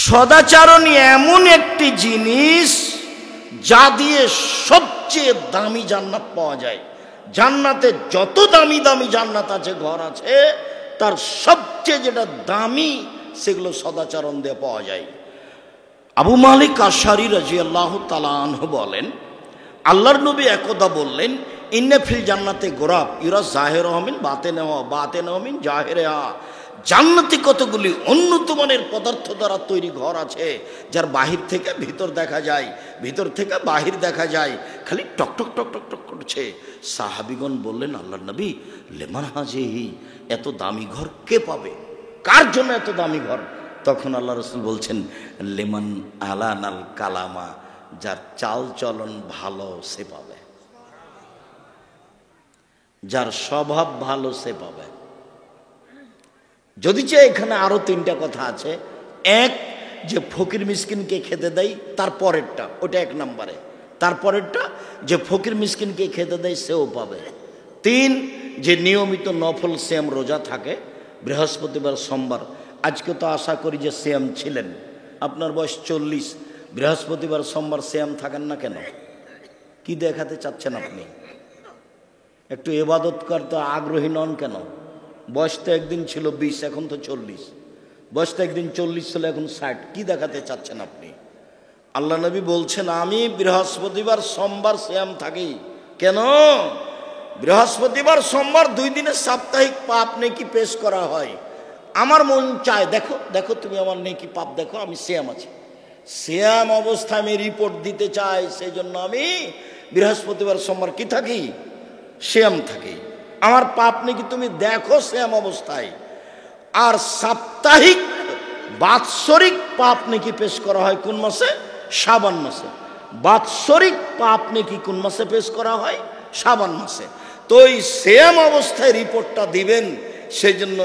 সদাচরণ এমন একটি জিনিস যা দিয়ে সবচেয়ে দামি জান্নাত পাওয়া যায়। জান্নাতে যত দামি দামি জান্নাত আছে, ঘর আছে, তার সবচেয়ে যেটা দামি সেগুলো সদাচরণ দিয়ে পাওয়া যায়। আবু মালিক আশআরী রাদিয়াল্লাহু তাআলা আনহু বলেন, আল্লাহর নবী একদা বললেন, ইন্না ফিল জান্নাতে গোরাব ইউরা জাহিরুহা মিন বাতিনুহা মিন জাহিরিহা। জান্নাতে কতগুলি উন্নত মানের পদার্থ দ্বারা তৈরি ঘর আছে, যার বাহির থেকে ভিতর দেখা যায়, ভিতর থেকে বাহির দেখা যায়, খালি টক টক টক টক টক করছে। সাহাবীগণ বললেন, আল্লাহর নবী, লিমান হাযিহি, এত দামি ঘর কে পাবে? কার জন্য এত দামি ঘর? তখন আল্লাহ রাসূল বলছেন, লিমান আলানাল কালামা, যার চাল চলন ভালো সে পাবে, যার স্বভাব ভালো সে পাবে। যদি চাই এখানে আরো তিনটা কথা আছে। এক, যে ফকির মিসকিনকে খেতে দেয়, তার পরেরটা, ওটা এক নম্বরে। তারপরেরটা, যে ফকির মিসকিনকে খেতে দেয় সেও পাবে। তিন, যে নিয়মিত নফল সিয়াম রোজা থাকে, বৃহস্পতিবার সোমবার। আজকে তো আশা করি যে সিয়াম ছিলেন, আপনার বয়স 40, বৃহস্পতিবার সোমবার সিয়াম থাকেন না কেন? কি দেখাতে চাচ্ছেন আপনি? একটু ইবাদত করতে আগ্রহী নন কেন? বয়স তো একদিন ছিল 20, এখন তো 40। বয়স তো একদিন 40 ছিল, এখন 60। কি দেখাতে চাচ্ছেন আপনি? আল্লাহ নবী বলছেন, আমি বৃহস্পতিবার সোমবার সিয়াম থাকি। কেন? বৃহস্পতিবার সোমবার 2 দিনের সাপ্তাহিক পাপ নেকি পেশ করা হয়। আমার মন চায়, দেখো দেখো তুমি আমার নেকি পাপ দেখো, আমি সিয়াম আছি। সিয়াম অবস্থায় আমি রিপোর্ট দিতে চাই, সেই জন্য আমি বৃহস্পতিবার সোমবার কি থাকি? সিয়াম থাকি। আমার পাপ নাকি তুমি দেখো সিয়াম অবস্থায়। আর সাপ্তাহিক বাৎসরিক পাপ নাকি পেশ করা হয় কোন মাসে? শাবান মাসে। বাৎসরিক পাপ নাকি কোন মাসে পেশ করা হয়? শাবান মাসে। তো এই সিয়াম অবস্থায় রিপোর্টটা দিবেন, সেই জন্য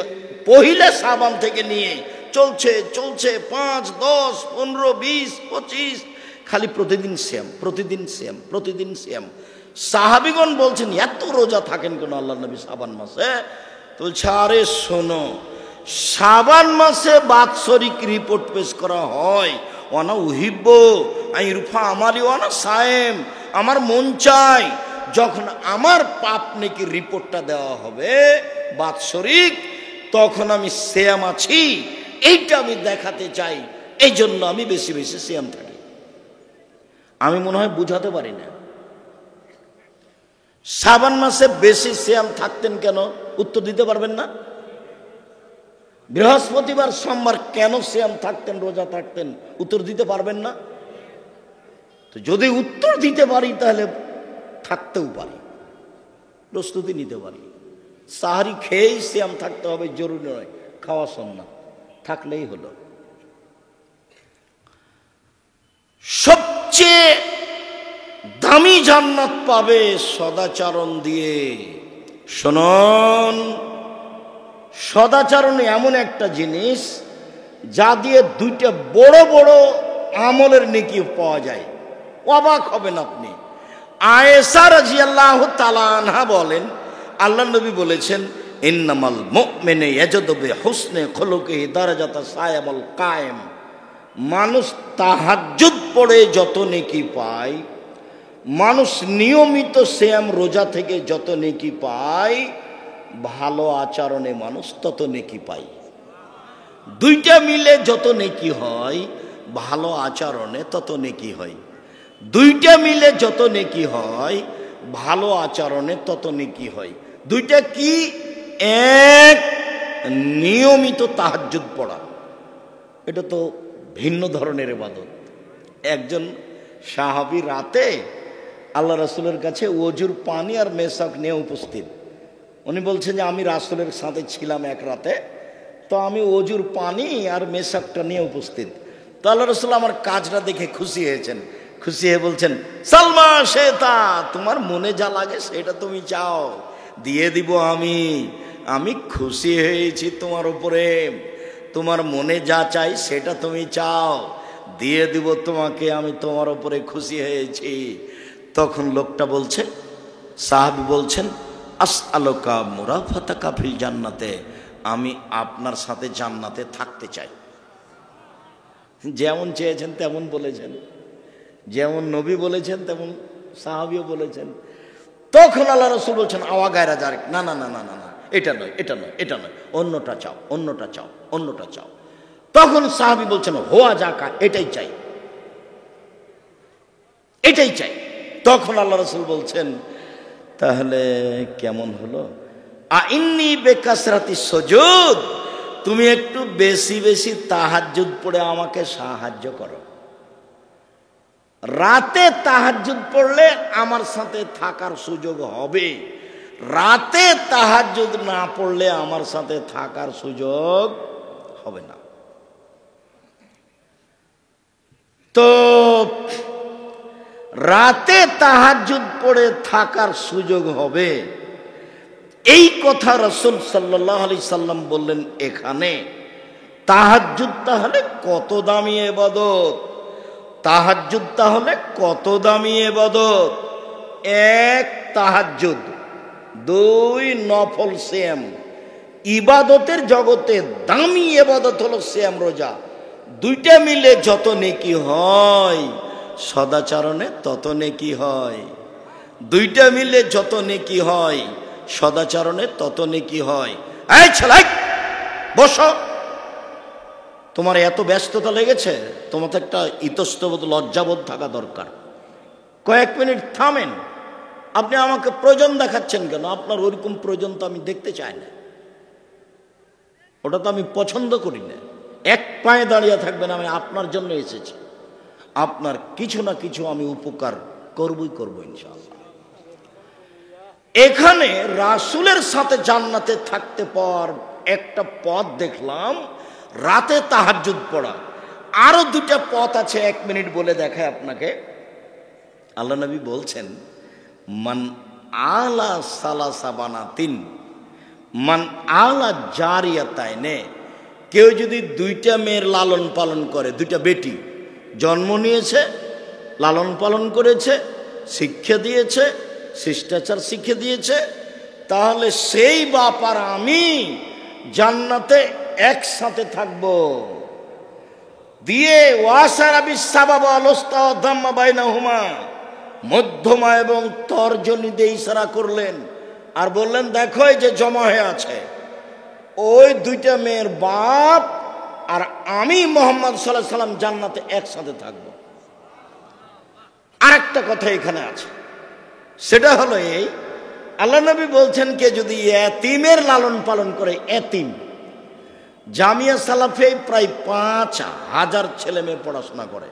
পহিলা শাবান থেকে নিয়ে চলছে চলছে 5, 10, 15, 20, 25, খালি প্রতিদিন সিয়াম, প্রতিদিন সিয়াম, প্রতিদিন সিয়াম। সাহাবীগণ বলছেন, এত রোজা থাকেন কেন আল্লাহ নবী শাবান মাসে? বলছে, আরে শোনো, শাবান মাসে বাৎসরিক রিপোর্ট পেশ করা হয়। ওয়ানা উহিব্ব আই রুফা আমালি ওয়ানা সায়েম, আমার মন চায় যখন আমার পাপ নাকি রিপোর্টটা দেওয়া হবে বাৎসরিক, তখন আমি সিয়াম আছি, এইটা আমি দেখাতে চাই। এই জন্য আমি বেশি বেশি সিয়াম থাকি। আমি মনে হয় বুঝাতে পারি না। শাবান মাসে বেশি সিয়াম থাকতেন কেন? উত্তর দিতে পারবেন না? বৃহস্পতিবার সোমবার কেন সিয়াম থাকতেন, রোজা থাকতেন? উত্তর দিতে পারবেন না? তো যদি উত্তর দিতে পারি তাহলে থাকতেও পারি, প্রস্তুতি নিতে পারি। সাহারি খেয়েই সিয়াম থাকতে হবে জরুরি নয়, খাওয়া সুন্নাত, থাকলেই হলো। সবচেয়ে দামি জান্নাত পাবে সদাচরণ দিয়ে। শুনুন, সদাচরণ এমন একটা জিনিস যা দিয়ে 2টা বড় বড় আমলের নেকি পাওয়া যায়। অবাক হবেন আপনি। আয়েশা রাদিয়াল্লাহু তাআলা আনহা বলেন, আল্লাহর নবী বলেছেন, ইন্নামাল মুমিনু ইয়াজদু বিহুসনি খুলুকিহি দারাজাতা সায়ামুল কায়েম। মানুষ তাহাজ্জুদ পড়ে যত নেকি পায়, মানুষ নিয়মিত সিয়াম রোজা থেকে যত নেকি পায়, ভালো আচরণে মানুষ তত নেকি পায়। 2টা মিলে যত নেকি হয়, ভালো আচরণে তত নেকি হয়। 2টা মিলে যত নেকি হয়, ভালো আচরণে তত নেকি হয়। 2টা কি? এক, নিয়মিত তাহাজ্জুদ পড়া, এটা তো ভিন্ন ধরনের ইবাদত। একজন সাহাবী রাতে আল্লাহ রাসূলের কাছে ওযুর পানি আর মেশক নিয়ে উপস্থিত। উনি বলছেন যে আমি রাসূলের সাথে ছিলাম এক রাতে, তো আমি ওযুর পানি আর মেশকটা নিয়ে উপস্থিত। তো আল্লাহ রাসূল আমার কাজটা দেখে খুশি হয়েছেন। খুশি হয়ে বলছেন, সালমা শেতা, তোমার মনে যা লাগে সেটা তুমি চাও, দিয়ে দিব আমি। আমি খুশি হয়েছি তোমার উপরে, তোমার মনে যা চাই সেটা তুমি চাও, দিয়ে দিব তোমাকে, আমি তোমার উপরে খুশি হয়েছি। তখন লোকটা বলছে, সাহাবী বলছেন, আসআলুকা মুরাফাতাকা ফিল জান্নাতে, আমি আপনার সাথে জান্নাতে থাকতে চাই। যেমন চেয়েছেন তেমন বলেছেন, যেমন নবী বলেছেন তেমন সাহাবীও বলেছেন। তখন আল্লাহ রাসূল বলছেন আওয়া গায়রা যারিক, না না না না না না, এটা নয়, এটা নয়, এটা নয়, অন্যটা চাও, অন্যটা চাও, অন্যটা চাও। তখন সাহাবী বলছেন হোয়া জাকা, এটাই চাই, এটাই চাই। তখন আল্লাহ রাসূল বলছেন তাহলে কেমন হলো? আইন্নি বেকাসরাতি সুজুদ, তুমি একটু বেশি বেশি তাহাজ্জুদ পড়ে আমাকে সাহায্য করো। রাতে তাহাজ্জুদ পড়লে আমার সাথে থাকার সুযোগ হবে, রাতে তাহাজ্জুদ না পড়লে আমার সাথে থাকার সুযোগ হবে না। তো রাতে তাহাজ্জুদ পড়ে থাকার সুযোগ হবে, এই কথা রাসূল সাল্লাল্লাহু আলাইহি সাল্লাম বললেন। এখানে তাহাজ্জুদ তাহলে কত দামি ইবাদত, তাহাজ্জুদ তাহলে কত দামি ইবাদত। এক তাহাজ্জুদ, দুই নফল সিয়াম। ইবাদতের জগতে দামি ইবাদত হলো সিয়াম রোজা। দুইটা মিলে যত নেকি হয় সদাচরণে তত নেকি হয়, দুইটা মিলে যত নেকি হয় সদাচরণে তত নেকি হয়। এই ছেলে বসো, তোমার এত ব্যস্ততা লেগেছে, তোমার তো একটা ইতস্তবোধ লজ্জাবোধ থাকা দরকার। কয়েক মিনিট থামেন। আপনি আমাকে প্রয়োজন দেখাচ্ছেন কেন? আপনার ওইরকম প্রয়োজন তো আমি দেখতে চাই না, ওটা তো আমি পছন্দ করি না। এক পায়ে দাঁড়িয়ে থাকবেন, আমি আপনার জন্য এসেছি, আপনার কিছু না কিছু আমি উপকার করবই করবো ইনশাআল্লাহ। এখানে রাসূলের সাথে জান্নাতে থাকতে পাওয়ার একটা পথ দেখলাম, রাতে তাহাজ্জুদ পড়া। আরো দুটা পথ আছে, এক মিনিট বলে দেখায় আপনাকে। আল্লাহ নবী বলছেন মান আলা সালাসা বানাতিন, মান আলা জারিয়াতাইনে, কেউ যদি দুইটা মেয়ের লালন পালন করে, দুইটা বেটি জন্ম নিয়েছে, লালন পালন করেছে, শিক্ষা দিয়েছে, শিষ্টাচার শিখে দিয়েছে, তাহলে সেই বাপ আর আমি জান্নাতে একসাথে থাকব। দিয়ে ওয়াসারাবি সাবাবা আলস্তা দাম্মা বাইনাহুমা, মধ্যমা এবং তর্জনী দিয়ে ইশারা করলেন আর বললেন দেখো এই যে জমা হয়ে আছে, ওই দুইটা মেয়ের বাপ আর আমি মুহাম্মদ সাল্লাল্লাহু আলাইহি সাল্লাম জান্নাতে একসাথে থাকব। আরেকটা কথা এখানে আছে, সেটা হলো এই, আল্লাহ নবী বলছেন কে যদি এতিমের লালন পালন করে, এতিম, জামিয়া সালাফে প্রায় ৫,০০০ ছেলে মেয়ে পড়াশোনা করে।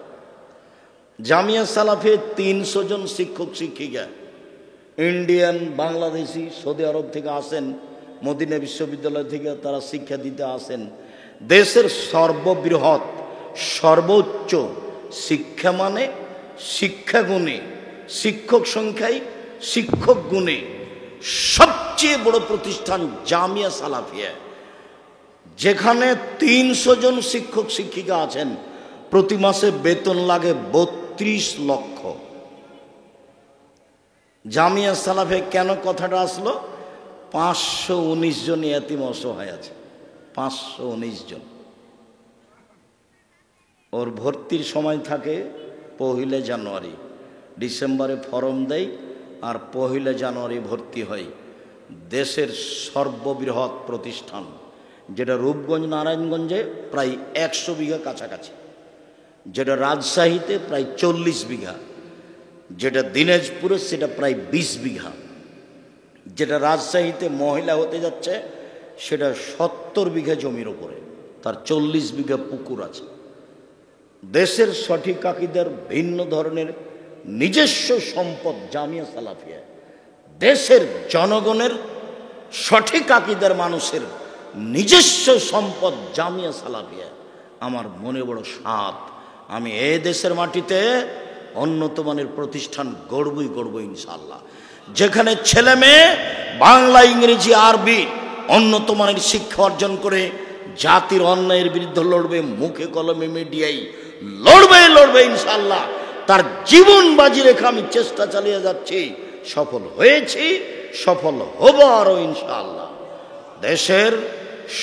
জামিয়া সালাফে ৩০০ জন শিক্ষক শিক্ষিকা, ইন্ডিয়ান, বাংলাদেশি, সৌদি আরব থেকে আসেন, মদিনা বিশ্ববিদ্যালয় থেকে তারা শিক্ষা দিতে আসেন। দেশের সর্ববৃহৎ সর্বোচ্চ শিক্ষা মানে শিক্ষা গুণে, শিক্ষক সংখ্যায়, শিক্ষক গুণে সবচেয়ে বড় প্রতিষ্ঠান জামিয়া সালাফিয়া, যেখানে ৩০০ জন শিক্ষক শিক্ষিকা আছেন। প্রতি মাসে বেতন লাগে ৩২ লক্ষ। জামিয়া সালাফে কেন কথাটা আসলো? ৫১৯ জন এতিম অসহায় আছে, ৫১৯ জন। ওর ভর্তির সময় থাকে ১ জানুয়ারি, ডিসেম্বরে ফর্ম দেয় আর ১ জানুয়ারি ভর্তি হয়। দেশের সর্ববৃহৎ প্রতিষ্ঠান, যেটা রূপগঞ্জ নারায়ণগঞ্জে প্রায় ১০০ বিঘা কাছাকাছি, যেটা রাজশাহীতে প্রায় ৪০ বিঘা, যেটা দিনাজপুরে সেটা প্রায় ২০ বিঘা, যেটা রাজশাহীতে মহিলা হতে যাচ্ছে সেটা ৭০ বিঘা জমির ওপরে, তার ৪০ বিঘা পুকুর আছে। দেশের সঠিক আকীদার ভিন্ন ধরনের নিজস্ব সম্পদ জামিয়া সালাফিয়া, দেশের জনগণের সঠিক আকীদার মানুষের নিজস্ব সম্পদ জামিয়া সালাফিয়া। আমার মনে বড় সাধ, আমি এই দেশের মাটিতে উন্নত মানের প্রতিষ্ঠান গড়বই গড়ব ইনশাআল্লাহ, যেখানে ছেলে মেয়ে বাংলা, ইংরেজি, আরবি উন্নত মানের শিক্ষা অর্জন করে জাতির অন্যায়ের বিরুদ্ধে লড়বে, মুখে কলমে মিডিয়ায় লড়বে ইনশাআল্লাহ। তার জীবন বাজি রেখে আমি চেষ্টা চালিয়ে যাচ্ছি, সফল হয়েছি, সফল হব আরো ইনশাআল্লাহ। দেশের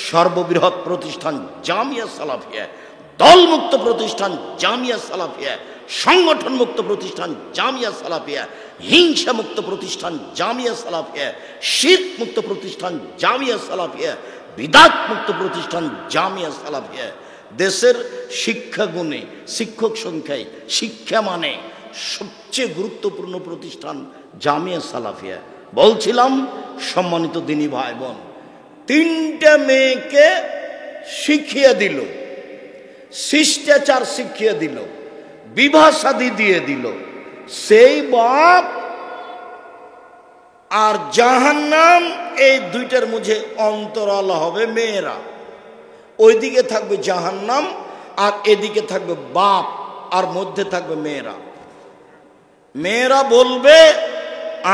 সর্ববৃহৎ প্রতিষ্ঠান জামিয়া সালাফিয়া দলমুক্ত প্রতিষ্ঠান জামিয়া সালাফিয়া, সংগঠন মুক্ত প্রতিষ্ঠান জামিয়া সালাফিয়া, হিংসা মুক্ত প্রতিষ্ঠান জামিয়া সালাফিয়া, শিরক মুক্ত প্রতিষ্ঠান জামিয়া সালাফিয়া, বিদআত মুক্ত প্রতিষ্ঠান জামিয়া সালাফিয়া। দেশের শিক্ষা গুণে, শিক্ষক সংখ্যায়, শিক্ষা মানে সবচেয়ে গুরুত্বপূর্ণ প্রতিষ্ঠান জামিয়া সালাফিয়া। বলছিলাম সম্মানিত দিনী ভাই বোন, 3টে মেয়েকে শিখিয়ে দিল, শিষ্টাচার শিখিয়ে দিল, বিবাহ শাদী দিয়ে দিল। সেই বাপ আর জাহান্নাম, এই দুইটার মধ্যে অন্তরাল হবে মেয়েরা। ওইদিকে থাকবে জাহান্নাম আর এদিকে থাকবে বাপ, আর মধ্যে থাকবে মেয়েরা। মেয়েরা বলবে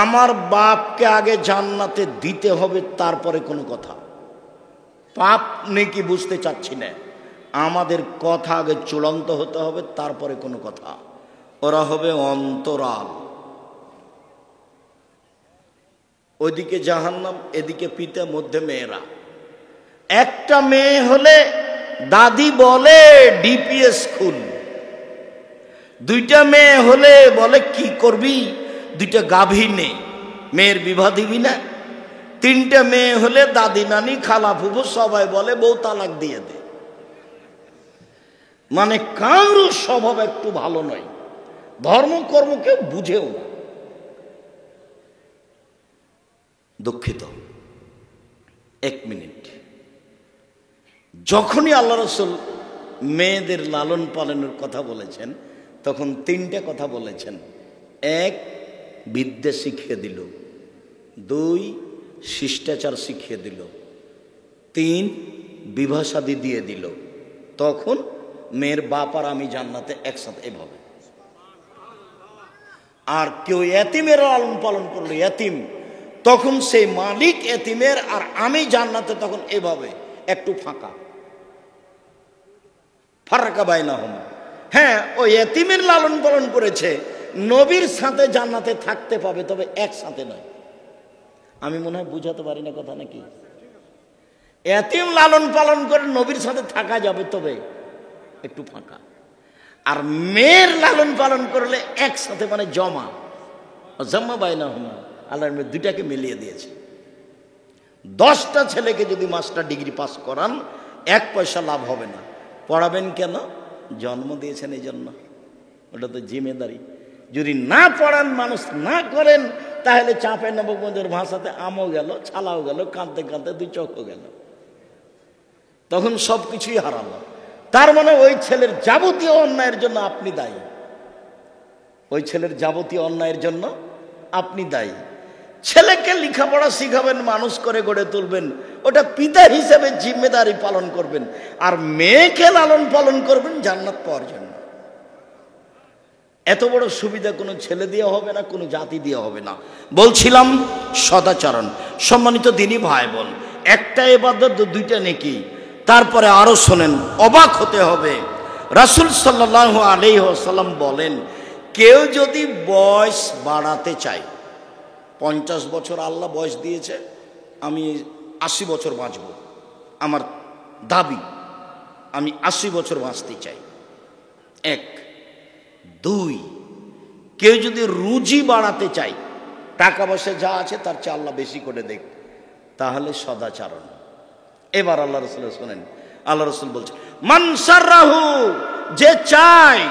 আমার বাপকে আগে জান্নাতে দিতে হবে, তারপরে কোনো কথা। পাপ নেকি বুঝতে চাচ্ছি না, আমাদের কথা আগে চূড়ান্ত হতে হবে, তারপরে কোনো কথা। ওরা হবে অন্তরাল, ওইদিকে জাহান্নাম, এদিকে পিতা, মধ্যে মেয়েরা। একটা মেয়ে হলে দাদি বলে ডিপিএস খুল, 2টা মেয়ে হলে বলে কি করবি, 2টা গাভী নে, মেয়ের বিবাহ দিবি না। 3টে মেয়ে হলে দাদি নানি খালা ফুফু সবাই বলে বউ তালাক দিয়ে দে। মানে কারো স্বভাব একটু ভালো নয়, ধর্মকর্ম কেউ বুঝেও না। দুঃখিত, 1 মিনিট। যখনই আল্লাহ রাসূল মেয়েদের লালন পালনের কথা বলেছেন, তখন 3টে কথা বলেছেন। 1, বিদ্যা শিখিয়ে দিল। 2, শিষ্টাচার শিখিয়ে দিল। 3, বিবাহ শাদী দিয়ে দিল। তখন মেয়ের বাপ আর আমি জান্নাতে একসাথে, এভাবে। আর কেউ এতিমের লালন পালন করলো, এতিম, তখন সেই মালিক এতিমের আর আমি জান্নাতে, তখন এভাবে একটু ফাঁকা, ফারাকা বাইনাহুম। হ্যাঁ, ওই এতিমের লালন পালন করেছে, নবীর সাথে জান্নাতে থাকতে পাবে, তবে একসাথে নয়। আমি মনে হয় বুঝাতে পারি না কথা নাকি? এতিম লালন পালন করে নবীর সাথে থাকা যাবে, তবে একটু ফাঁকা। আর মেয়ের লালন পালন করলে একসাথে, মানে জমা, জমা বাইনাহুম। আল্লাহর মেয়ে 2টাকে মিলিয়ে দিয়েছে। 10টা ছেলেকে যদি মাস্টার ডিগ্রি পাস করান, 1 পয়সা লাভ হবে না। পড়াবেন কেন? জন্ম দিয়েছেন এই জন্য, ওটা তো জিম্মেদারি। যদি না পড়ান, মানুষ না করেন, তাহলে চাপে নবগঞ্জের ভাষাতে আমও গেল, ছালাও গেল, কাঁদতে কাঁদতে 2 চোখও গেল, তখন সব কিছুই হারালো। তার মানে ওই ছেলের যাবতীয় অন্যায়ের জন্য আপনি দায়ী, ওই ছেলের যাবতীয় অন্যায়ের জন্য আপনি দায়ী। ছেলেকে লেখাপড়া শিখাবেন, মানুষ করে গড়ে তুলবেন, ওটা পিতা হিসেবে জিম্মেদারি পালন করবেন। আর মেয়েকে লালন পালন করবেন জান্নাত পাওয়ার জন্য। এত বড় সুবিধা কোনো ছেলে দিয়ে হবে না, কোনো জাতি দিয়ে হবে না। বলছিলাম সদাচরণ। সম্মানিত দিনী ভাই বোন, একটা ইবাদত, 2টা নেকি। তারপরে আরো শোনেন, অবাক হতে হবে। রাসূল সাল্লাল্লাহু আলাইহি ওয়াসাল্লাম বলেন, কেউ যদি বয়স বাড়াতে চায়, 50 বছর আল্লাহ বয়স দিয়েছে, আমি 80 বছর বাঁচব, আমার দাবি, আমি 80 বছর বাঁচতে চাই। 1, 2, কেউ যদি রুজি বাড়াতে চায়, টাকা পয়সা যা আছে তার চেয়ে আল্লাহ বেশি করে দেখ, তাহলে সদাচরণ। এবার আল্লাহ রাসূল শুনেন, আল্লাহ রাসূল বলছে, মান সাররাহু, যে চায়,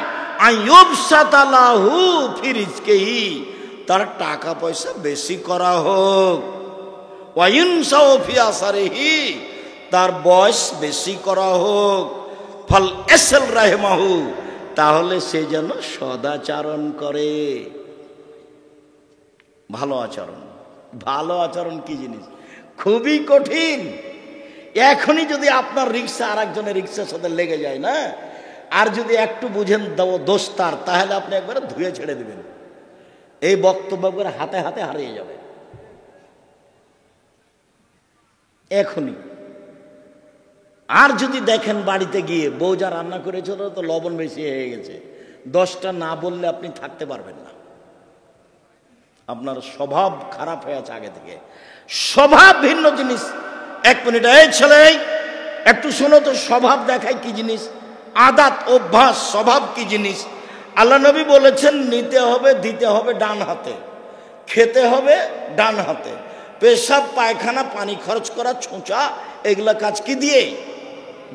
আইয়ুবসাতা লাহু ফি রিজকিহি, তার টাকা পয়সা বেশি করা হোক, ওয়ায়ুনসাউ ফি আসারিহি, তার বয়স বেশি করা হোক, ফাল ইয়াসিল রাহিমাহু, তাহলে সে যেন সদাচরণ করে। ভালো আচরণ, ভালো আচরণ কি জিনিস? খুবই কঠিন। এখনই যদি আপনার রিক্সা আর একজনের রিক্সার সাথে লেগে যায় না, আর যদি একটু বুঝেন দোষ তার, তাহলে আপনি একবারে ধুয়ে ছেড়ে দিবেন। এই বক্তব্য করে হাতে হাতে হারিয়ে যাবে এখনই। আর যদি দেখেন বাড়িতে গিয়ে বউ যা রান্না করেছিল তো লবণ বেশি হয়ে গেছে, 10টা না বললে আপনি থাকতে পারবেন না। আপনার স্বভাব খারাপ হয়ে আছে আগে থেকে। স্বভাব ভিন্ন জিনিস। 1 মিনিট, এই ছেলে একটু শোনো তো, স্বভাব দেখায় কি জিনিস। আদাত, অভ্যাস, স্বভাব কি জিনিস আল্লাহ নবী বলেছেন, নিতে হবে দিতে হবে ডান হাতে, খেতে হবে ডান হাতে, পেশাব পায়খানা পানি খরচ করা ছোঁচা এগুলা কাজ কি দিয়ে?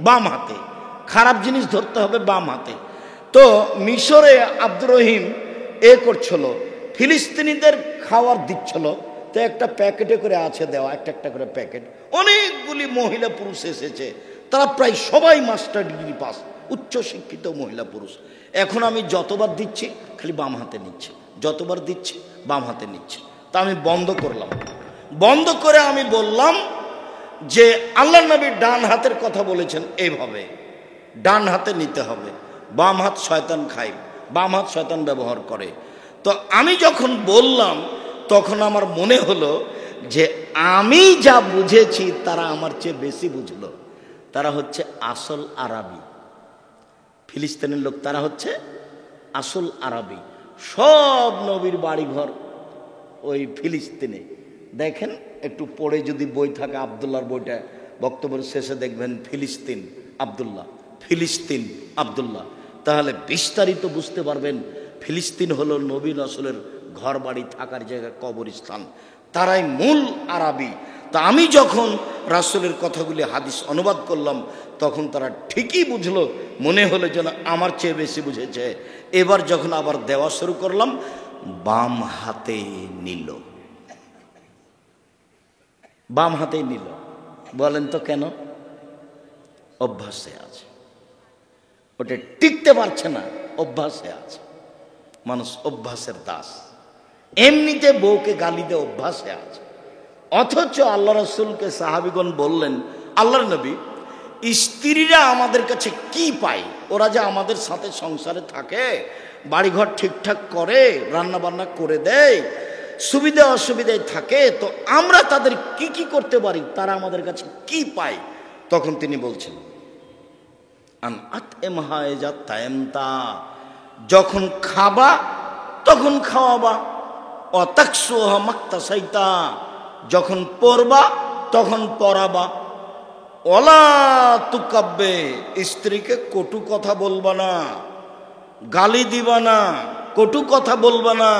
বাম হাতে। খারাপ জিনিস ধরতে হবে বাম হাতে। তো মিশরে আব্দুর রহিম করছিল, ফিলিস্তিনিদের খাওয়ার দিচ্ছিল, তো একটা প্যাকেটে করে আছে দেওয়া, একটা একটা করে প্যাকেট, অনেকগুলি মহিলা পুরুষ এসেছে, তারা প্রায় সবাই মাস্টার ডিগ্রি পাস, উচ্চ শিক্ষিত মহিলা পুরুষ। এখন আমি যতবার দিচ্ছি খালি বাম হাতে নিচ্ছে, যতবার দিচ্ছি বাম হাতে নিচ্ছে। তা আমি বন্ধ করলাম, বন্ধ করে আমি বললাম যে আল্লাহ নবী ডান হাতের কথা বলেছেন এইভাবে, ডান হাতে নিতে হবে, বাম হাত শয়তান খায়, বাম হাত শয়তান ব্যবহার করে। তো আমি যখন বললাম তখন আমার মনে হলো যে আমি যা বুঝেছি তারা আমার চেয়ে বেশি বুঝলো। তারা হচ্ছে আসল আরবি, ফিলিস্তিনের লোক, তারা হচ্ছে আসল আরবি। সব নবীর বাড়িঘর ওই ফিলিস্তিনে। দেখেন একটু পড়ে যদি বই থাকে, আবদুল্লাহর বইটা বক্তব্যের শেষে দেখবেন ফিলিস্তিন আবদুল্লাহ, ফিলিস্তিন আবদুল্লাহ, তাহলে বিস্তারিত বুঝতে পারবেন ফিলিস্তিন হলো নবী রাসূলের ঘর বাড়ি থাকার জায়গা, কবরস্থান, তারাই মূল আরবি। তা আমি যখন রাসূলের কথাগুলি হাদিস অনুবাদ করলাম তখন তারা ঠিকই বুঝলো, মনে হলো যেন আমার চেয়ে বেশি বুঝেছে। এবার যখন আবার দেওয়া শুরু করলাম বাম হাতে নিল, বাম হাতে নিল। বলেন তো কেন? অভ্যাসে আছে, ওটা টিকতে পারছে না, অভ্যাসে আছে। মানুষ অভ্যাসের দাস। এমনিতে বউকে গালি দিয়ে অভ্যাসে আছে, অথচ আল্লাহ রাসূলকে সাহাবীগণ বললেন, আল্লাহর নবী, স্ত্রীরা আমাদের কাছে কি পায়? ওরা যে আমাদের সাথে সংসারে থাকে, বাড়িঘর ঠিকঠাক করে, রান্না বান্না করে দেয়, সুবিধা অসুবিধায় থাকে, তো আমরা তাদের কি কি করতে পারি, তারা আমাদের কাছে কি পায়? তখন তিনি বলছেন, যখন খাবা তখন খাওয়াবা, অতাকসুহা মাক্তাসাইতা, যখন পড়বা তখন পড়াবা, ওলা তুকাব্বে, স্ত্রীকে কটু কথা বলবা না, গালি দিবা না, কটু কথা বলবা না,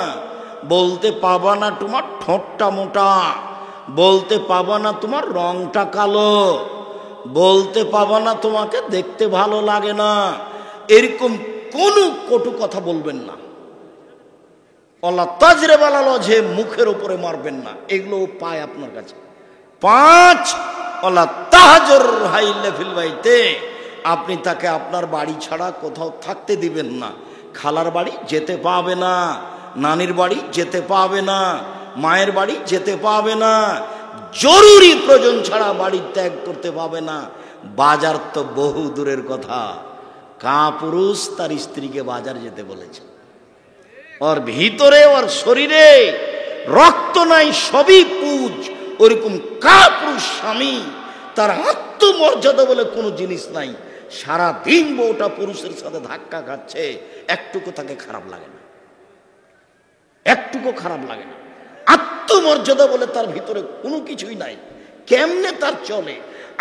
বলতে পাবা না তোমার ঠোঁটটা মোটা, বলতে পাবা না তোমার রংটা কালো, বলতে পাবা না তোমাকে দেখতে ভালো লাগে না, এরকম কোনো কটু কথা বলবেন না। অলা তাজরে বালালো, যে মুখের উপরে মারবেন না, এগুলো পায় আপনার কাছে। 5, অলা তাহাজর হাইলে ফিল বাইতে, আপনি তাকে আপনার বাড়ি ছাড়া কোথাও থাকতে দিবেন না। খালার বাড়ি যেতে পাবে না, নানির বাড়ি যেতে পাবে না, মায়ের বাড়ি যেতে পাবে না, জরুরি প্রয়োজন ছাড়া বাড়ি ত্যাগ করতে পাবে না। বাজার তো বহু দূরের কথা, পুরুষ তার স্ত্রীকে বাজার যেতে বলেছে, ওর ভিতরে ওর শরীরে রক্ত নাই, সবই পুজ। ওরকম পুরুষ স্বামী, তার আত্মমর্যাদা বলে কোনো জিনিস নাই, সারাদিন বউটা পুরুষের সাথে ধাক্কা খাচ্ছে, একটুকু তাকে খারাপ লাগে না, একটুকু খারাপ লাগে না। আত্মমর্যাদা বলে তার ভিতরে কোনো কিছুই নাই, কেমনে তার চলে?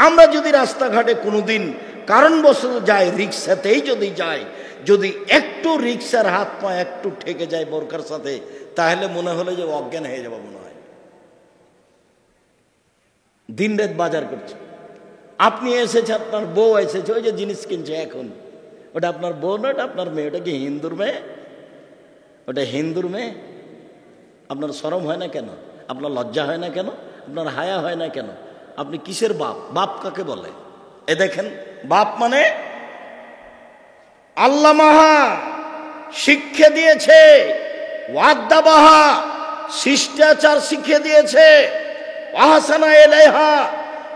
আমরা যদি রাস্তাঘাটে কোনোদিন কারণবশত যাই, রিক্সাতেই যদি যাই, যদি একটু রিক্সার হাত পা একটু ঠেকে যায় বোরকার সাথে, তাহলে মনে হলো যে অজ্ঞান হয়ে যাবো মনে হয়। দিন রাত বাজার করছে, আপনি এসেছে, আপনার বউ এসেছে, ওই যে জিনিস কিনছে এখন, ওটা আপনার বউ না, ওটা আপনার মেয়ে। ওটা কি হিন্দুর মেয়ে? ওটা হিন্দুর মেয়ে। আপনার শরম হয় না কেন? আপনার লজ্জা হয় না কেন? আপনার হায়া হয় না কেন? আপনি কিসের বাপ? বাপ কাকে বলে? এ দেখেন, বাপ মানে আল্লাহ মাহা শিক্ষা দিয়েছে, ওয়াদ্দাবাহা শিষ্টাচার শিখিয়ে দিয়েছে, আহসানা ইলাইহা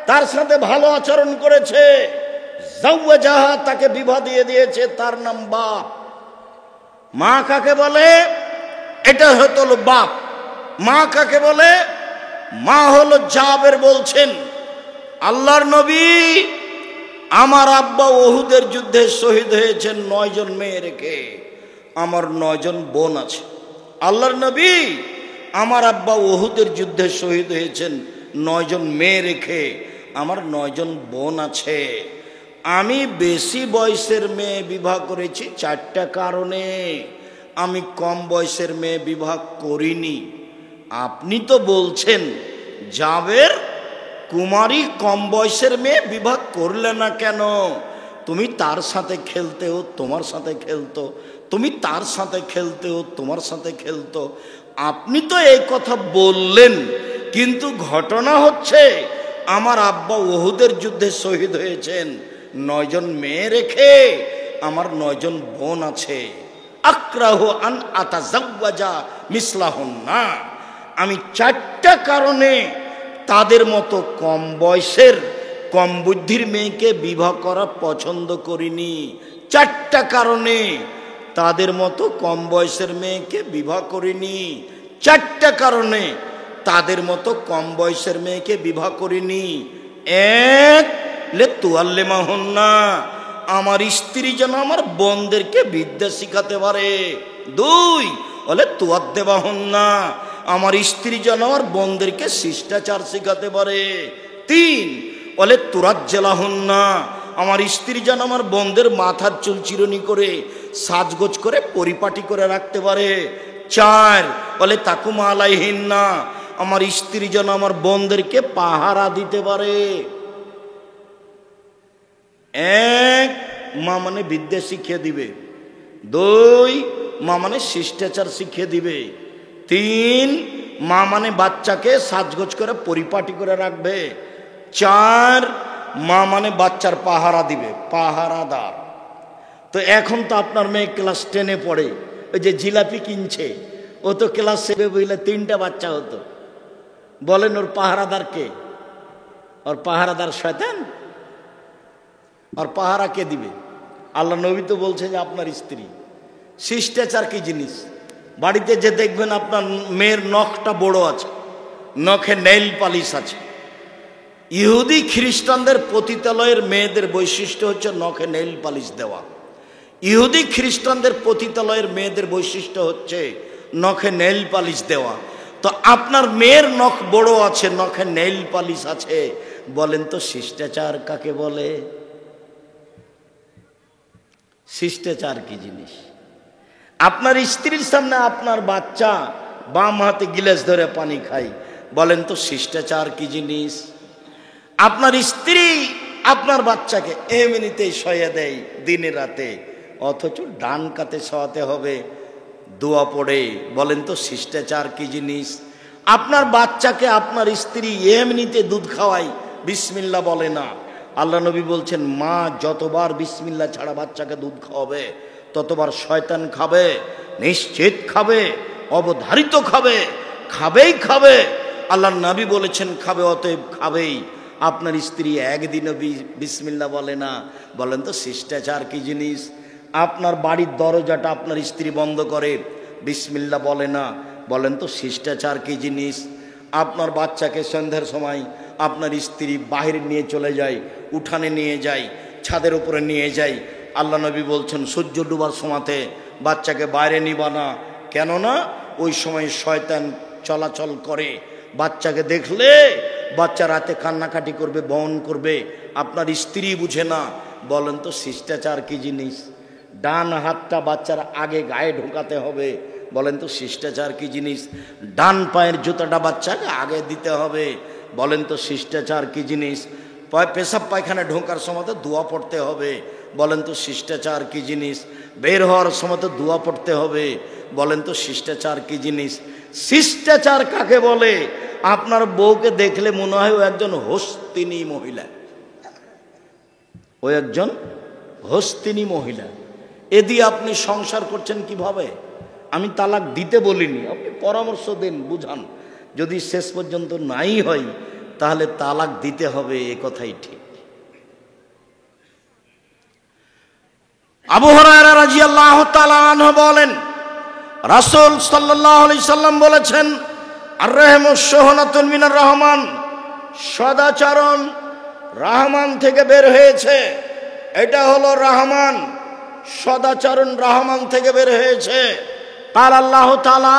তার সাথে ভালো আচরণ করেছে, যাওয়াজাহা তাকে বিবাহ দিয়ে দিয়েছে, তার নাম বাপ। মা কাকে বলে? এটা হলো বাপ। মা কাকে বলে? মা হলো জাবের বলছেন, আল্লাহর নবী, আমার আব্বা উহুদের যুদ্ধে শহীদ হয়েছেন 9 জন মেয়ে রেখে, আমার 9 জন বোন আছে। আল্লাহর নবী, আমার আব্বা উহুদের যুদ্ধে শহীদ হয়েছেন 9 জন মেয়ে রেখে, আমার 9 জন বোন আছে। আমি বেশি বয়সের মেয়ে বিবাহ করেছি 4টা কারণে, আমি কম বয়সের মেয়ে বিবাহ করিনি। আপনি তো বলছেন জাবের কুমারী কম বয়সের মেয়ে বিবাহ করলে না কেন? তুমি তার সাথে খেলতে ও তোমার সাথে খেলতো, তুমি তার সাথে খেলতে ও তোমার সাথে খেলতো। আপনি তো এই কথা বললেন, কিন্তু ঘটনা হচ্ছে আমার আব্বা ওহুদের যুদ্ধে শহীদ হয়েছেন 9 জন মেয়ে রেখে, আমার 9 জন বোন আছে। আক্রাহু আন আতাজাওয়াজা মিসলাহুন্না, আমি 4টা কারণে তাদের মতো কম বয়সের কম বুদ্ধির মেয়েকে বিবাহ করা পছন্দ করিনি। 4টা কারণে তাদের মতো কম বয়সের মেয়েকে বিবাহ করিনি। 4টা কারণে তাদের মতো কম বয়সের মেয়েকে বিবাহ করিনি। 1, লে তুয়াল্লিমাহুন্না, আমার স্ত্রী যেন আমার বোনদেরকে বিদ্যা শিখাতে পারে। 2, বলে তুয়াদ্দেবাহুন্না, আমার স্ত্রী যেন আমার বোনদেরকে শিষ্টাচার শিখাতে পারে। 3, বলে তুরাজ্জালাহুন্না, আমার স্ত্রী যেন আমার বোনদের মাথার চুল চিরুনি করে সাজগোজ করে পরিপাটি করে রাখতে পারে। 4, বলে তাকুমা আলাইহিন্না, আমার স্ত্রী যেন আমার বোনদেরকে পাহারা দিতে পারে। 1, মা মানে বিদ্যা শিখিয়ে দিবে। 2, মা মানে শিষ্টাচার শিখিয়ে দিবে। 3, মা মানে বাচ্চাকে সাজগোজ করে পরিপাটি করে রাখবে। 4, মা মানে বাচ্চার পাহারা দিবে, পাহারাদার। তো এখন তো আপনার মেয়ে ক্লাস 10-এ পড়ে, ওই যে জিলাপি কিনছে, ও তো ক্লাস 7-এ বইলে 3টা বাচ্চা হতো। বলেন ওর পাহারাদার কে? ওর পাহারাদার শয়তান। আর পাহারা কে দিবে? আল্লাহ নবী তো বলছে যে আপনার স্ত্রী। শিষ্টাচার কি জিনিস? বাড়িতে যে দেখবেন আপনার মেয়ের নখটা বড় আছে, নখে নেইল পালিশ আছে। ইহুদি খ্রিস্টানদের পতিতালয়ের মেয়েদের বৈশিষ্ট্য হচ্ছে নখে নেইল পালিশ দেওয়া। ইহুদি খ্রিস্টানদের পতিতালয়ের মেয়েদের বৈশিষ্ট্য হচ্ছে নখে নেইল পালিশ দেওয়া। তো আপনার মেয়ের নখ বড় আছে, নখে নেইল পালিশ আছে, বলেন তো শিষ্টাচার কাকে বলে? শিষ্টাচার কি জিনিস? আপনার স্ত্রীর সামনে আপনার বাচ্চা বাম হাতে গিলাস ধরে পানি খায়, বলেন তো শিষ্টাচার কি জিনিস? আপনার স্ত্রী আপনার বাচ্চাকে এমনিতেই শোয়া দেয় দিনে রাতে, অথচ ডান কাতে শোয়াতে হবে দোয়া পড়ে, বলেন তো শিষ্টাচার কি জিনিস? আপনার বাচ্চাকে আপনার স্ত্রী এমনিতে দুধ খাওয়ায়, বিসমিল্লাহ বলে না। আল্লাহ নবী বলছেন মা যতবার বিসমিল্লাহ ছাড়া বাচ্চাকে দুধ খাওয়াবে ততবার শয়তান খাবে, নিশ্চিত খাবে, অবধারিত খাবে, খাবেই খাবে। আল্লাহর নবী বলেছেন খাবে, অতএব খাবেই। আপনার স্ত্রী একদিনও বিসমিল্লাহ বলে না, বলেন তো শিষ্টাচার কি জিনিস? আপনার বাড়ির দরজাটা আপনার স্ত্রী বন্ধ করে, বিসমিল্লাহ বলে না, বলেন তো শিষ্টাচার কি জিনিস? আপনার বাচ্চাকে সন্ধ্যার সময় আপনার স্ত্রী বাহিরে নিয়ে চলে যায়, উঠানে নিয়ে যায়, ছাদের উপরে নিয়ে যায়। আল্লাহ নবী বলছেন সূর্য ডুবার সময়তে বাচ্চাকে বাইরে নিবা না, কেননা ওই সময় শয়তান চলাচল করে। বাচ্চাকে দেখলে বাচ্চা রাতে কান্নাকাটি করবে, বহন করবে, আপনার স্ত্রী বুঝে না, বলেন তো শিষ্টাচার কি জিনিস? ডান হাতটা বাচ্চার আগে গায়ে ঢোকাতে হবে, বলেন তো শিষ্টাচার কি জিনিস? ডান পায়ের জুতাটা বাচ্চাকে আগে দিতে হবে, বলেন তো শিষ্টাচার কি জিনিস? পেশাব পায়খানা ঢোকার সময় তো দোয়া পড়তে হবে, বলেন তো শিষ্টাচার কি জিনিস? বের হওয়ার সময় তো দোয়া পড়তে হবে, বলেন তো শিষ্টাচার কি জিনিস? শিষ্টাচার কাকে বলে? আপনার বউকে দেখলে মনে হয় ও একজন হস্তিনী মহিলা, ও একজন হস্তিনী মহিলা। এ দিয়ে আপনি সংসার করছেন কিভাবে? আমি তালাক দিতে বলিনি, আপনি পরামর্শ দেন, বুঝান। যদি শেষ পর্যন্ত নাই হয় তাহলে তালাক দিতে হবে, এ কথাই ঠিক। আবু হুরায়রা রাদিয়াল্লাহু তাআলা আনহু বলেন রাসূল সাল্লাল্লাহু আলাইহি সাল্লাম বলেছেন আর-রাহমু শুহনাতুন মিনার রহমান, সদাচরণ রহমান থেকে বের হয়েছে। এটা হলো রহমান, সদাচরণ রহমান থেকে বের হয়েছে। কাল আল্লাহ তাআলা,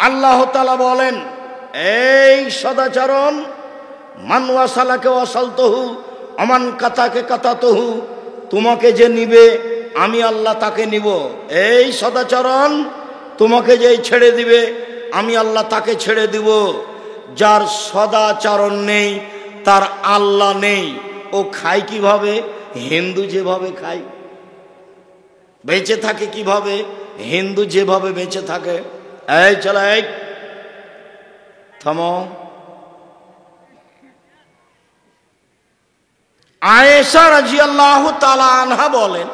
আল্লাহ তাআলা বলেন এই সদাচরণ মান ওয়াসালাকে ওয়াসালতুহু, আমান কাতাকে কাতাতহু, তোমাকে যে নিবে আমি আল্লাহ তাকে নিব। এই সদাচরণ, তোমাকে যে ছেড়ে দিবে আমি আল্লাহ তাকে ছেড়ে দিব। যার সদাচরণ নেই তার আল্লাহ নেই। ও খায় কিভাবে? হিন্দু যেভাবে খায়, বেঁচে থাকে কিভাবে? হিন্দু যেভাবে বেঁচে থাকে। এই চলো, এই থামো। আয়েশা রাদিয়াল্লাহু তাআলা আনহা বলেন,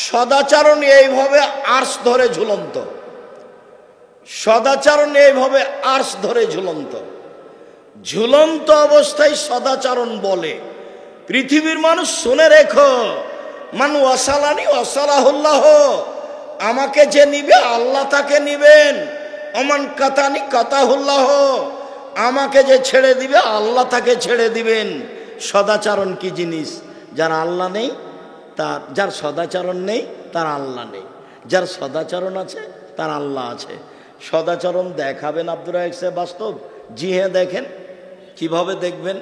সদাচরণ এইভাবে আর্শ ধরে ঝুলন্ত, সদাচরণ এইভাবে আর্শ ধরে ঝুলন্ত, ঝুলন্ত অবস্থায় সদাচরণ বলে। পৃথিবীর মানুষ শুনে রেখো, মান ওয়াসালানি ওয়াসালাহুল্লাহ, আমাকে যে নিবে আল্লাহ তাকে নিবেন। অমান কাতানি কাতাহুল্লাহ, আমাকে যে ছেড়ে দিবে আল্লাহ তাকে ছেড়ে দিবেন। সদাচরণ কি জিনিস? যার আল্লাহ নেই তার, যার সদাচরণ নেই তার আল্লাহ নেই, যার সদাচরণ আছে তার আল্লাহ আছে। সদাচরণ দেখাবেন আব্দুর রাজ্জাক সাহেব বাস্তব? জি হ্যাঁ, দেখেন। কিভাবে দেখবেন?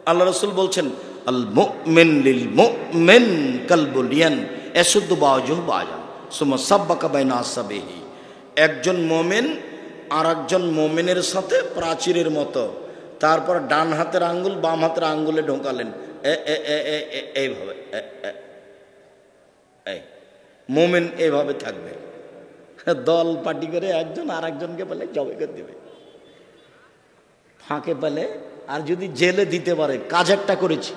আল্লাহ রাসূল বলছেন, আল মুমিন লিল মুমিন কাল বুনিয়ান ইয়াসুদ্দু বাযুহু বাযান সুম্মা সাব্বাকা বাইনা আসসাবিহি। একজন মুমিন আর একজন মুমিনের সাথে প্রাচীরের মতো। তারপর ডান হাতের আঙ্গুল বাম হাতের আঙ্গুলে ঢোকালেন, এইভাবে। মুমিন এইভাবে থাকবে। দল পার্টি করে একজন আর একজনকে পেলে জবাই করে দেবে, ফাঁকে পেলে। আর যদি জেলে দিতে পারে, কাজ একটা করেছি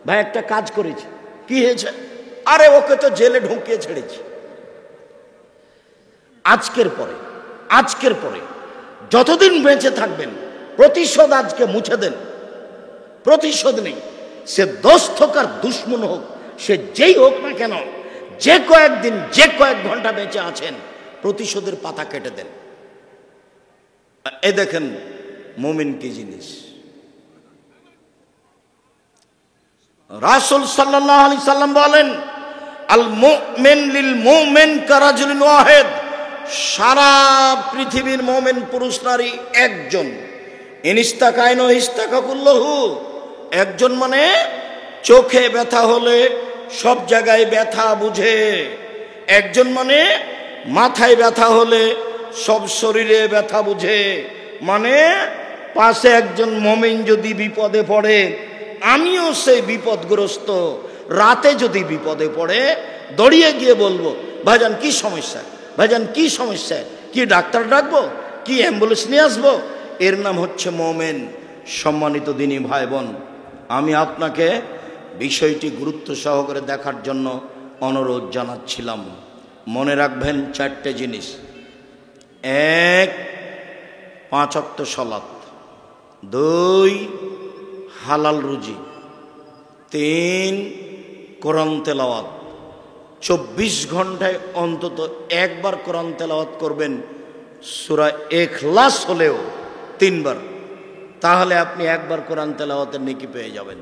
ভাই, একটা কাজ করেছি, কি হয়েছে? আরে ওকে তো জেলে ঢুকিয়ে ছেড়েছি। আজকের পরে যতদিন বেঁচে থাকবেন প্রতিশোধ আজকে মুছে দেন। প্রতিশোধ নেই, সে দোস্ত হোক আর দুশ্মন হোক, সে যেই হোক না কেন, যে কয়েকদিন যে কয়েক ঘন্টা বেঁচে আছেন প্রতিশোধের পাতা কেটে দেন। এই দেখেন মুমিন কি জিনিস। রাসূল সাল্লাল্লাহু আলাইহি সাল্লাম বলেন, আল মুমিন লিল মুমিন কারাজুলিন ওয়াহিদ, সারা পৃথিবীর মুমিন পুরুষ নারী একজন। ইনিস্তাকাইন ইস্তাকাকুল্লাহু, একজন মানে চোখে ব্যথা হলে সব জায়গায় ব্যথা বুঝে। একজন মানে মাথায় ব্যথা হলে সব শরীরে ব্যথা বুঝে। মানে পাশে একজন মুমিন যদি বিপদে পড়ে, আমিও সেই বিপদগ্রস্ত। রাতে যদি বিপদে পড়ে দৌড়িয়ে গিয়ে বলবো, ভাইজান কি সমস্যা, ভাইজান কি সমস্যা, কি ডাক্তার ডাকবো, কি অ্যাম্বুলেন্স নিয়ে আসবো? এর নাম হচ্ছে মুমিন। সম্মানিত দিনী ভাই বোন, আমি আপনাকে বিষয়টি গুরুত্ব সহকারে দেখার জন্য অনুরোধ জানাচ্ছিলাম। মনে রাখবেন চারটে জিনিস: 1, 5 ওয়াক্ত সালাত; 2, হালাল রুজি; 3, কোরআন তেলাওয়াত। 24 ঘন্টায় অন্তত একবার কোরআন তেলাওয়াত করবেন, সূরা ইখলাস হলেও 3 বার। তাহলে আপনি একবার কোরআন তেলাওয়াতের নেকি পেয়ে যাবেন।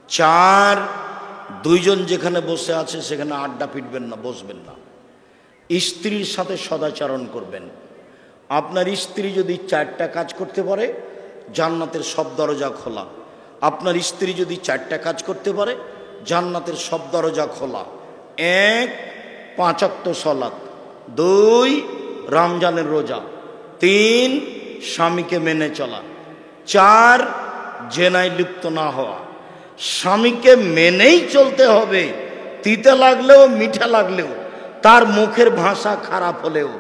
4, 2 জন যেখানে বসে আছে সেখানে আড্ডা পিটবেন না, বসবেন না। স্ত্রীর সাথে সদাচরণ করবেন। আপনার স্ত্রী যদি 4টা কাজ করতে পারে, জান্নাতের সব দরজা খোলা। আপনার স্ত্রী যদি 4টা কাজ করতে পারে, জান্নাতের সব দরজা খোলা। 1, 5 ওয়াক্ত সালাত; 2, রমজানের রোজা; 3, স্বামীকে মেনে চলা; 4, জেনায় লিপ্ত না হওয়া। স্বামীকে মেনেই চলতে হবে, তিতে লাগলেও মিঠা লাগলেও, তার মুখের ভাষা খারাপ হলেও।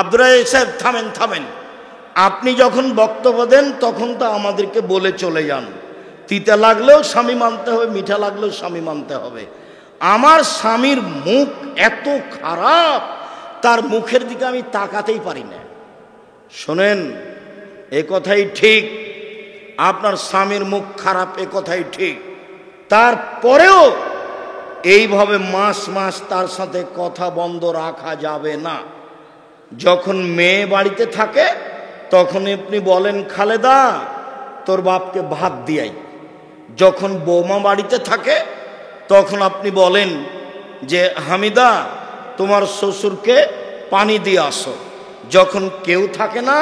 আব্দুর রাজ্জাক সাহেব থামেন। আপনি যখন বক্তব্য দেন তখন তো আমাদেরকে বলে চলে যান, তিতে লাগলেও স্বামী মানতে হবে, মিঠা লাগলেও স্বামী মানতে হবে। আমার স্বামীর মুখ এত খারাপ, তার মুখের দিকে আমি তাকাতেই পারি না। শোনেন, এ কথাই ঠিক, আপনার স্বামীর মুখ খারাপ, এ কথাই ঠিক। তারপরেও এইভাবে মাস মাস তার সাথে কথা বন্ধ রাখা যাবে না। যখন মেয়ে বাড়িতে থাকে তখন আপনি বলেন, খালেদা তোর বাপকে ভাত দিয়াই। যখন বৌমা বাড়িতে থাকে তখন আপনি বলেন যে হামিদা তোমার শ্বশুরকে পানি দিয়ে আসো। যখন কেউ থাকে না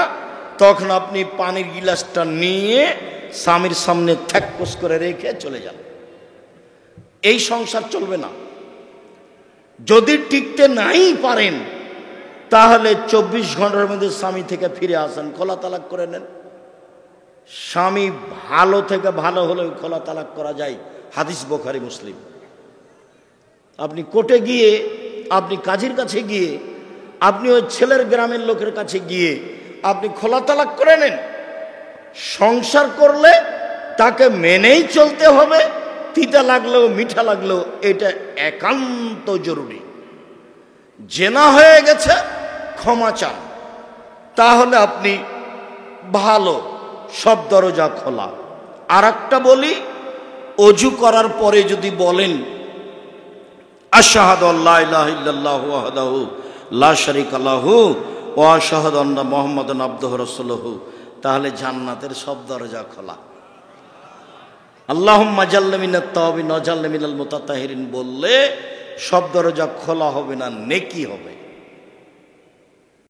তখন আপনি পানির গিলাসটা নিয়ে স্বামীর সামনে থ্যাকপোস করে রেখে চলে যান। এই সংসার চলবে না। যদি টিকতে নাই পারেন তাহলে 24 ঘন্টার মধ্যে স্বামী থেকে ফিরে আসেন, খোলা তালাক করে নেন। স্বামী ভালো থেকে ভালো হলেও খোলা তালাক করা যায়, হাদিস বুখারী মুসলিম। আপনি কোর্টে গিয়ে, আপনি কাজীর কাছে গিয়ে, আপনি ওই ছেলের গ্রামের লোকের কাছে গিয়ে আপনি খোলা তালাক করে নেন। সংসার করলে তাকে মেনেই চলতে হবে, তিতা লাগলেও মিঠা লাগলেও, এটা একান্ত জরুরি। জেনা হয়ে গেছে, ক্ষমা চান, তাহলে আপনি ভালো, সব দরজা খোলা। আর একটা বলি, অজু করার পরে যদি বলেন আশহাদু আল্লা ইলাহা ইল্লাল্লাহু ওয়াহদাহু লা শারীকা লাহু ওয়া আশহাদু আন্না মুহাম্মাদান আবদুহু রাসূলুহু, তাহলে জান্নাতের সব দরজা খোলা। আল্লাহুম্মা জাল্লা মিনাত তাওয়াবিন ওয়া জাল্লা মিনাল মুতাতাহহিরিন বললে সব দরজা খোলা হবে না, নেকি হবে।